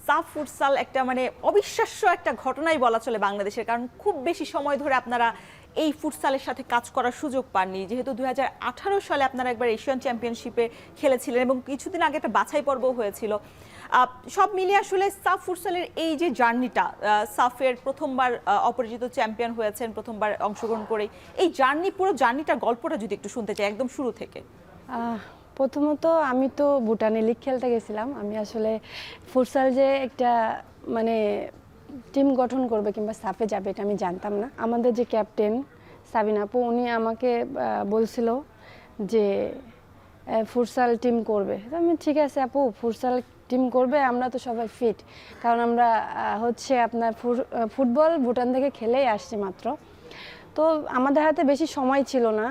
সাফ ফুটসাল একটা মানে অবিশ্বাস্য একটা ঘটনাই বলা চলে বাংলাদেশের, কারণ খুব বেশি সময় ধরে আপনারা এই ফুটসালের সাথে কাজ করার সুযোগ পাননি, যেহেতু 2018 সালে আপনারা একবার এশিয়ান চ্যাম্পিয়নশিপে খেলেছিলেন এবং কিছুদিন আগে একটা বাছাই পর্ব হয়েছিল। সব মিলিয়ে আসলে সাফ ফুটসালের এই যে জার্নিটা, সাফের প্রথমবার অপরাজিত চ্যাম্পিয়ন হয়েছেন প্রথমবার অংশগ্রহণ করে, এই পুরো জার্নিটার গল্পটা যদি একটু শুনতে চাই একদম শুরু থেকে। প্রথমত আমি তো ভুটানে লিগ খেলতে গেছিলাম। আমি আসলে ফুটসাল যে একটা মানে টিম গঠন করবে কিংবা সাফে যাবে এটা আমি জানতাম না। আমাদের যে ক্যাপ্টেন সাবিনা আপু, উনি আমাকে বলছিল যে ফুটসাল টিম করবে। আমি ঠিক আছে আপু, ফুটসাল টিম করবে, আমরা তো সবাই ফিট, কারণ আমরা হচ্ছে আপনার ফুটবল ভুটান থেকে খেলেই আসছি মাত্র। তো আমাদের হাতে বেশি সময় ছিল না,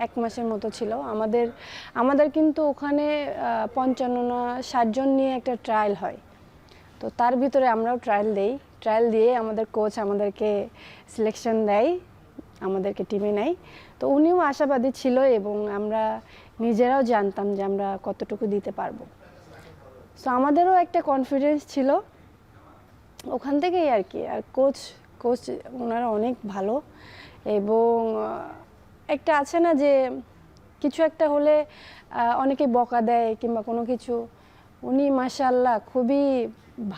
1 মাসের মতো ছিল আমাদের কিন্তু ওখানে 55 না 60 জন নিয়ে একটা ট্রায়াল হয়। তো তার ভিতরে আমরাও ট্রায়াল দিয়ে আমাদের কোচ আমাদেরকে সিলেকশন দেয়, আমাদেরকে টিমে নেয়। তো উনিও আশাবাদী ছিল এবং আমরা নিজেরাও জানতাম যে আমরা কতটুকু দিতে পারবো। সো আমাদেরও একটা কনফিডেন্স ছিল ওখান থেকেই আর কি। আর কোচ ওনারা অনেক ভালো, এবং একটা আছে না যে কিছু একটা হলে অনেকে বকা দেয় কিংবা কোনো কিছু, উনি মাশাআল্লাহ খুবই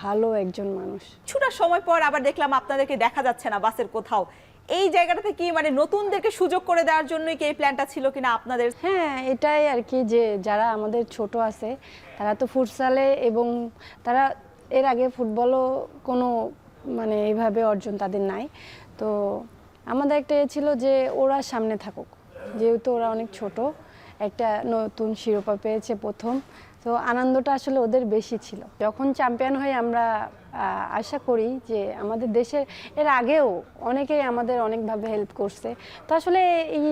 ভালো একজন মানুষ। কিছুটা সময় পর আবার দেখলাম আপনাদেরকে দেখা যাচ্ছে না বাসের কোথাও। এই জায়গাটাতে কি মানে নতুনদেরকে সুযোগ করে দেওয়ার জন্যই কি এই প্ল্যানটা ছিল কিনা আপনাদের? হ্যাঁ, এটাই আর কি, যে যারা আমাদের ছোট আছে তারা তো ফুটসালে, এবং তারা এর আগে ফুটবলও কোনো মানে এইভাবে অর্জন তাদের নাই। তো আমাদের একটা ছিল যে ওরা সামনে থাকুক, যেহেতু ওরা অনেক ছোট, একটা নতুন শিরোপা পেয়েছে প্রথম, তো আনন্দটা আসলে ওদের বেশি ছিল। যখন চ্যাম্পিয়ন হয়ে আমরা আশা করি যে আমাদের দেশের এর আগেও অনেকেই আমাদের অনেকভাবে হেল্প করছে। তো আসলে এই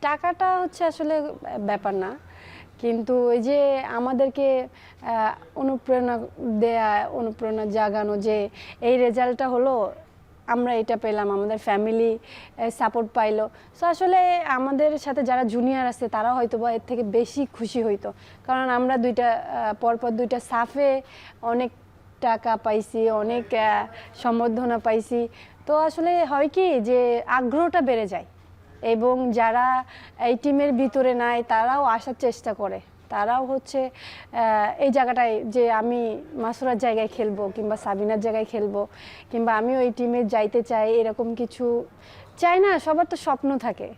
টাকাটা হচ্ছে আসলে ব্যাপার না, কিন্তু ওই যে আমাদেরকে অনুপ্রেরণা দেয়া, অনুপ্রেরণা জাগানো যে এই রেজাল্টটা হলো, আমরা এটা পেলাম, আমাদের ফ্যামিলি সাপোর্ট পাইলো। সো আসলে আমাদের সাথে যারা জুনিয়র আছে তারা হয়তো বা এর থেকে বেশি খুশি হইতো, কারণ আমরা পরপর দুইটা সাফে অনেক টাকা পাইছি, অনেক সম্বর্ধনা পাইছি। তো আসলে হয় কি যে আগ্রহটা বেড়ে যায়, এবং যারা এই টিমের ভিতরে নাই তারাও আসার চেষ্টা করে, তারাও হচ্ছে এই জায়গাটায় যে আমি মাসুরার জায়গায় খেলবো কিংবা সাবিনার জায়গায় খেলবো, কিংবা আমিও এই টিমে যাইতে চাই, এরকম কিছু চাই না। সবার তো স্বপ্ন থাকে।